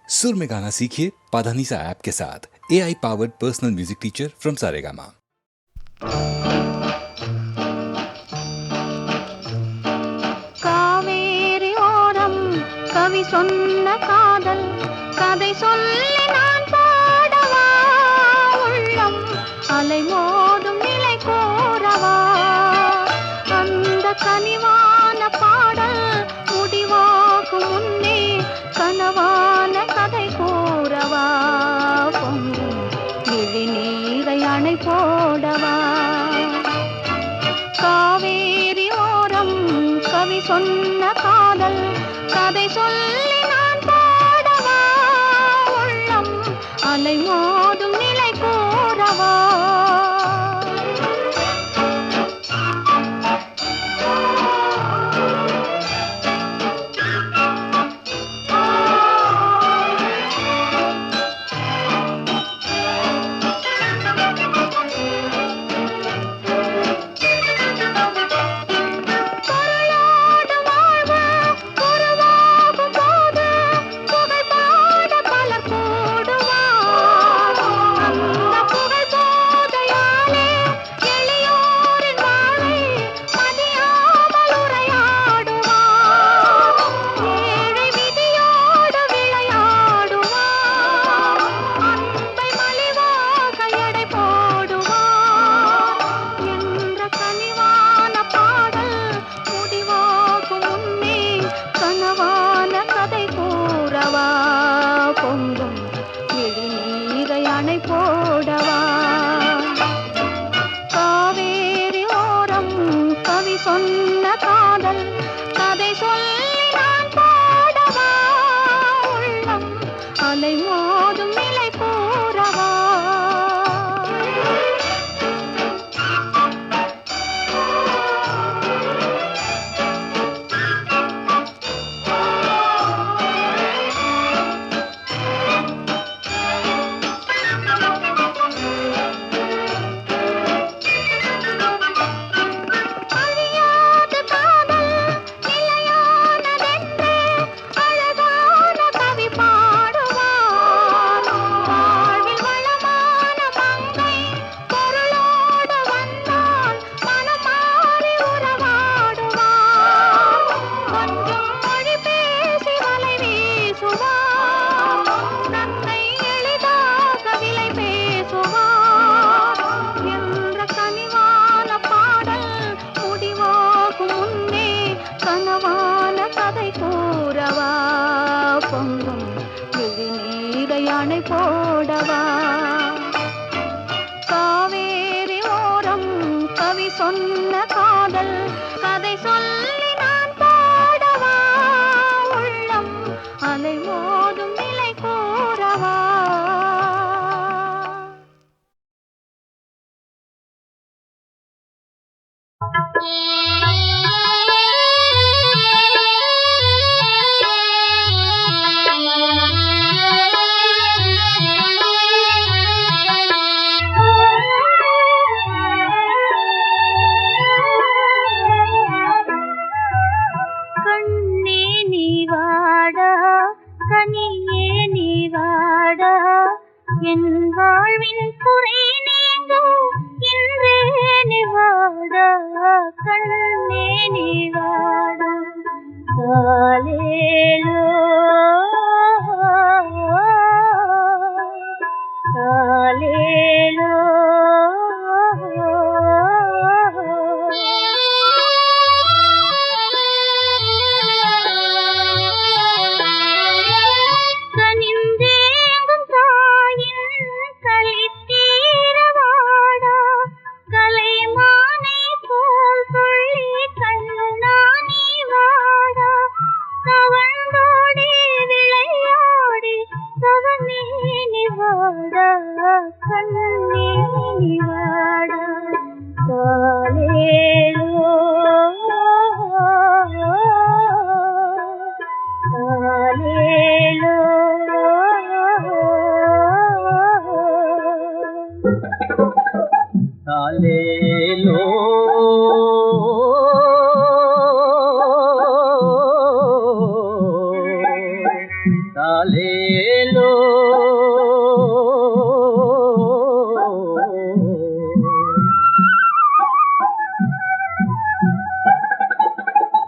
सुर में गाना सीखिए पाधानीसा ऐप के साथ। AI powered personal music teacher from Saregama. Kaveri ஓரம் கவி சொன்ன காதல் கதை சொல்லி நான் பாடவா, உள்ளம் அலை மோதும் நிலை கோரவா, அந்த கனிவான பாடல் முடிவாகும் முன்னே கனவான கதை கூறவா, பொங்கும் விழி நீரை அணை போடவா. காவேரி ஓரம் கவி சொன்ன காதல் கதை சொல்லி நான் பாடவா, உள்ளம் அலை மோதும் நிலை கோரவா. பொங்கும் விழி நீரை அணை போடவா. காவேரி ஓரம் கவி சொன்ன காதல் கதை சொல்லி நான் பாடவா, உள்ளம் அலை மோதும் நிலை கூறவா. பொங்கும் விழி நீரை அணை போடவா. காவேரி ஓரம் கவி சொன்ன காதல் கதை சொல்லி நான் பாடவா, உள்ளம் அலை மோதும் நிலை கோரவா. கண்ணே நீ வாடா, கனியே நீ வாடா, என் வாழ்வின் குறை நீங்க இன்றே நீ வாடா, கண்ணே நீ வாடா. காலேலோ காலேலோ கனிந்தேங்கும் தாயின் களித்தீரவாடா, கலைமானை போல் சொல்லி கண்ணானி வாடா, தவழ்ந்தோடி விளையாடி தவமேனி வாடா, கண்ணேனி வாடா. காலேலோ காலேலோ காலேலோ காலே தாலேலோ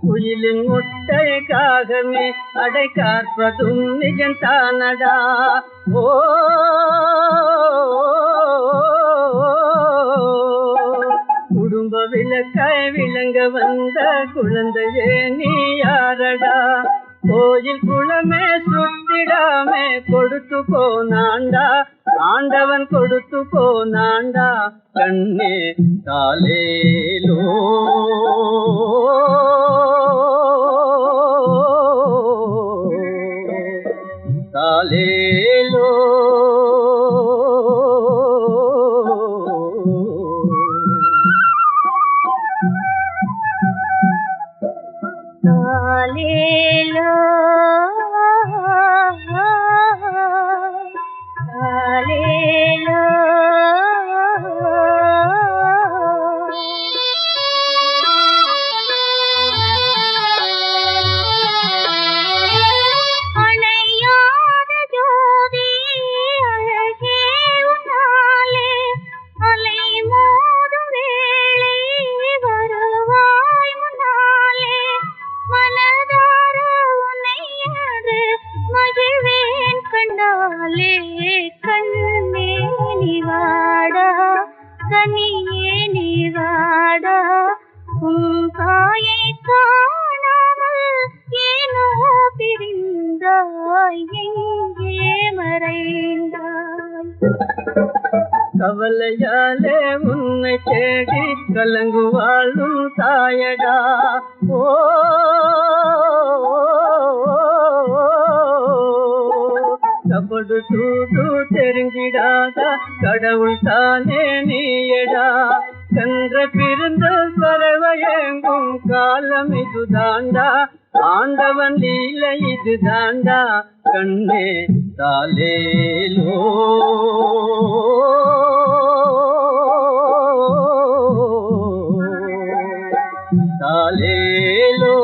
குயிலின் முட்டைக்காகவே அடை காற்பதும் நிஜந்தானடா. ஓ குடும்ப விளக்காய் விளங்க வந்த குழந்தையே நீ யாரடா? கோயில் குளமே சுத்திடாமே கொடுத்து போனாண்டா, ஆண்டவன் கொடுத்து போனாண்டா. கண்ணே தாலேலோ தாலேலோ தாலேலோ தாலேலோ அணையாத ஜோதி அழகே உன்னாலே அலை மோதும் வேளை வருவாய் முன்னாலே மனதார உன்னை என்று மகிழ்வேன் கண்டாலே. கண்ணே நீ வாடா கனியே நீ வாடா உன் தாயை காணாமல் ஏனோ பிரிந்தாய் எங்கே மறைந்தாய். கவலையாலே உன்னை தேடி கலங்குவாளும் தாயடா. ஓ கபடு சூடு தெரிஞ்சிடாத கடவுள் தானே நீயடா. சென்ற பிறந்த பறவையெங்கும் காலம் இதுதாண்டா, ஆண்டவன் லீலை இதுதாண்டா. கண்ணே தாலேலோ தாலேலோ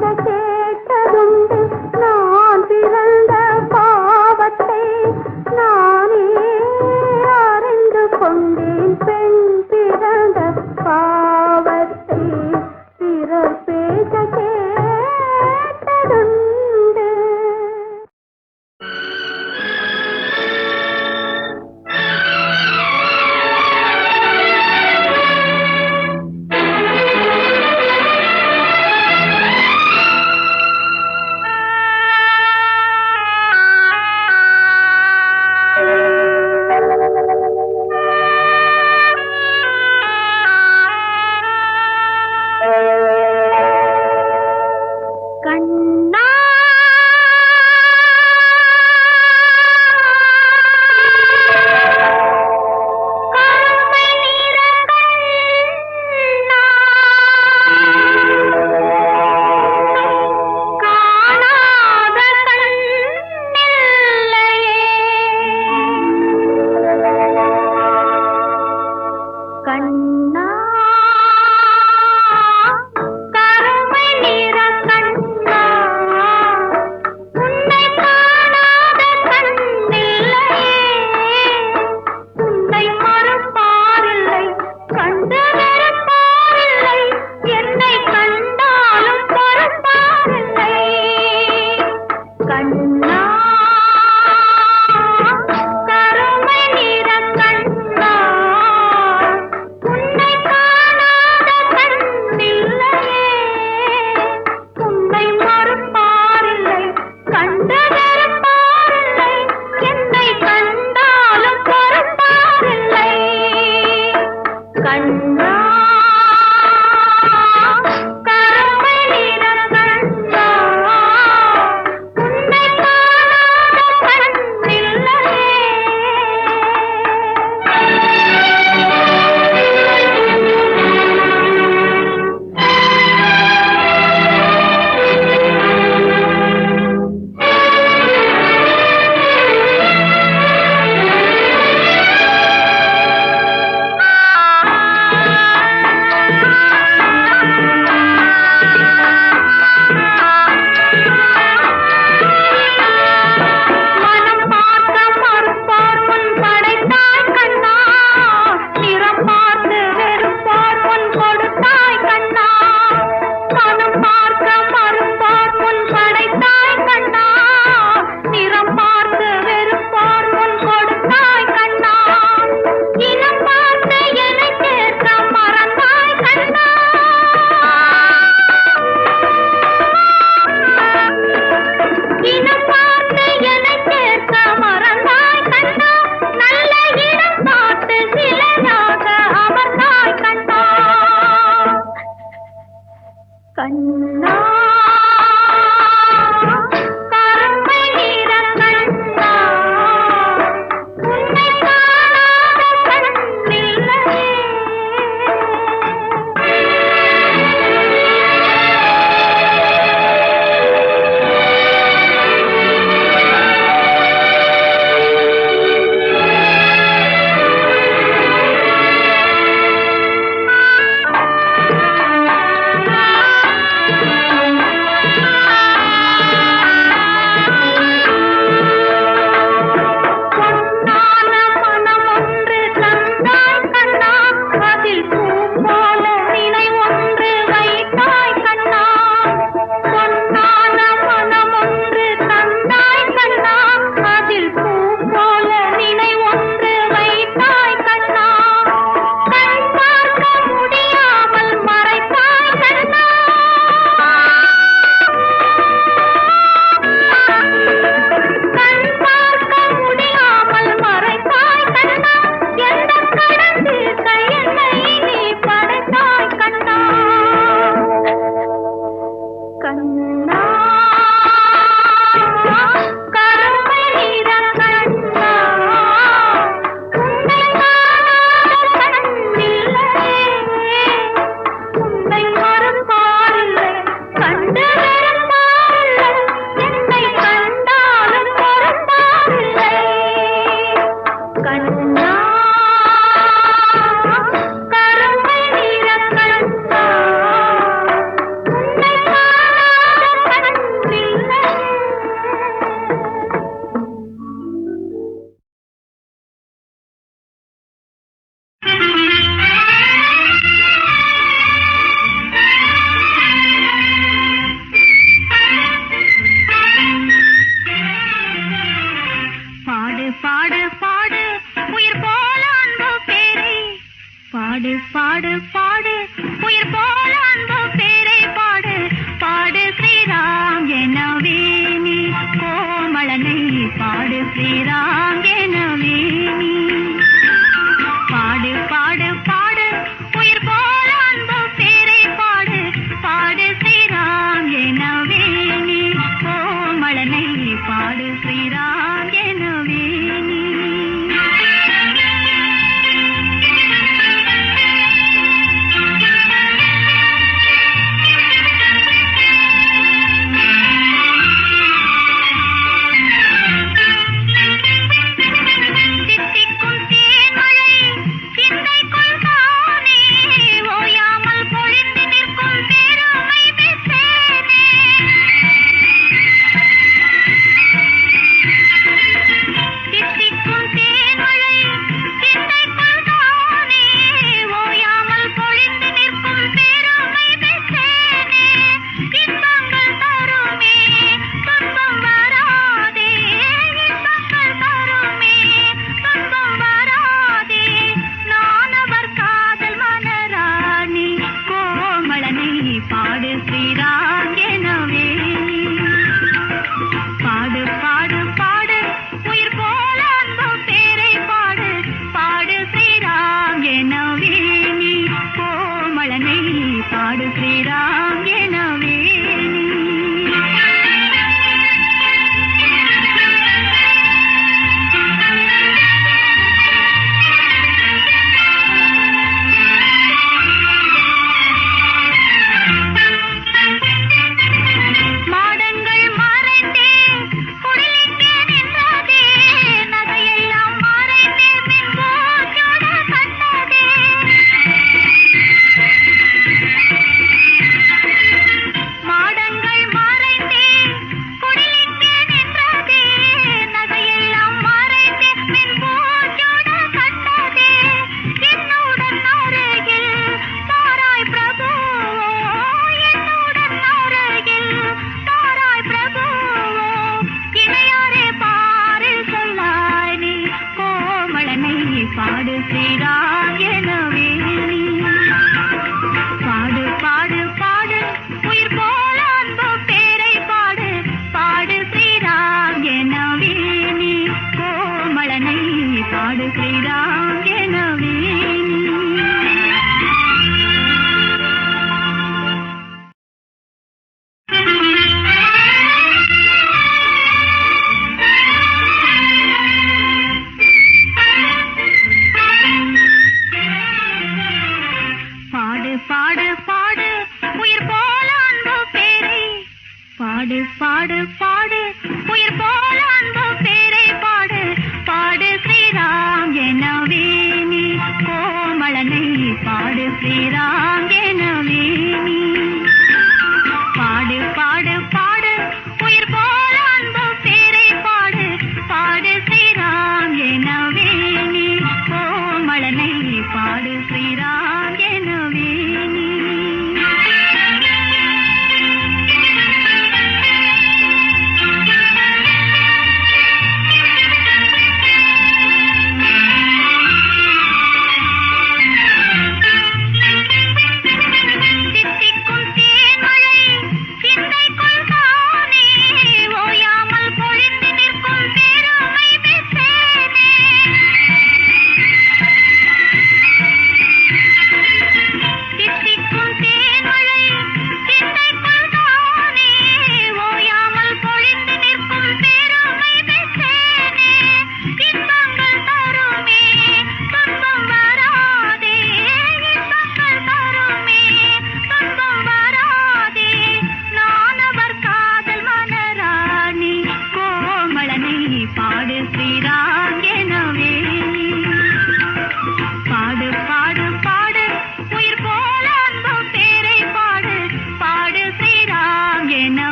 கேட்டதுண்டு நான் பிறந்த பாவத்தை நானே அறிந்து கொண்டேன் பெண் பிறந்த பாவத்தை பிறர் பேச கேட்டதுண்டு. கண்ணா கருமை நிற கண்ணா காணாத கண்ணில்லையே கண்ணா கருமை நிற கண்ணா உன்னை காணாத கண்ணில்லையே உன்னை மறுப்பாரில்லை கண்டு வெறுப்பாரில்லை என்னை கண்டாலும் பொறுப்பாரில்லை கண்ணா கருமை நிற கண்ணா உன்னை காணாத கண்ணில்லையே உன்னை மறுப்பாரில்லை கண்டு வெறுப்பாரில்லை என்னை கண்டாலும் பொறுப்பாரில்லை கண்ணா கருமை நிற கண்ணா உன்னை காணாத கண்ணில்லையே மனம் பார்க்க மறுப்பார் முன் படைத்தாய் கண்ணா நிறம் பார்த்து வெறுப்பார் முன் கொடுத்தாய் கண்ணா மனம் பார்க்க மறுப்பார் முன் படைத்தாய் கண்ணா நிறம் பார்த்து வெறுப்பார் முன் கொடுத்தாய் கண்ணா இனம் பார்த்து என்னை சேர்க்க மறந்தாய் கண்ணா இனம் பார்த்து என்னை சேர்க்க மறந்தாய் கண்ணா நல்ல இடம் பார்த்து சிலையாக அமர்ந்தாய் கண்ணா கண்ணா கருமை நிற கண்ணா உன்னை காணாத கண்ணில்லையே பாடு பாடு உயிர் போல அன்பு பேரை பாடு பாடு ஸ்ரீராம் எனவே நீ கோமளனை பாடு ஸ்ரீராம் எனவே நீ பாடு பாடு பாடு உயிர் போல அன்பு பேரை பாடு பாடு ஸ்ரீராம் எனவே நீ கோமளனை பாடு ஸ்ரீராம் எனவே நீ தித்திக்கும் தேன்மழை சிந்தைக்குள் தானே ஓயாமல் பொழிந்து நிற்கும் பெருமை பெற்றேனே தித்திக்கும் தேன்மழை சிந்தைக்குள் தானே ஓயாமல் பொழிந்து நிற்கும் பெருமை பெற்றேனே இன்பங்கள் தருமே துன்பம் வராதே இன்பங்கள் தருமே துன்பம் வராதே நான் அவர் காதல் மனராணி கோமளனை பாடு ஸ்ரீராம் எனவே பாடு பாடு பாடு உயிர் போல அன்பு பேரை பாடு பாடு ஸ்ரீராம் எனவே நீ கோமளனை பாடு ஸ்ரீராம் எனவே மாடங்கள் மறைந்தே குடிலிங்கே நின்றதே நகையெல்லாம் மறைந்தே பின் போச்சோட கண்டதே மாடங்கள் மறைந்தே குடிலிங்கே நின்றதே நகையெல்லாம் மறைந்தே பின் போச்சோட கண்டதே என்னுடன் அருகில் தாராய் பிரபு என்னுடன் அருகில் தாராய் பிரபு இணையாரே பாரு சொல்லாய் நீ கோமளனை பாடு ஸ்ரீராம் எனவே நீ பாடு பாடு பாடு உயிர் போல அன்பு பேரை பாடு பாடு ஸ்ரீராம் எனவே நீ கோமளனை பாடு ஸ்ரீராம் எனவே பாடு பாடு பாடு உயிர் போல அன்பு பேரை பாடு பாடு பாடு உயிர் போல அன்பு பேரை பாடு பாடு ஸ்ரீராம் எனவே நீ கோமளனை பாடு ஸ்ரீராம்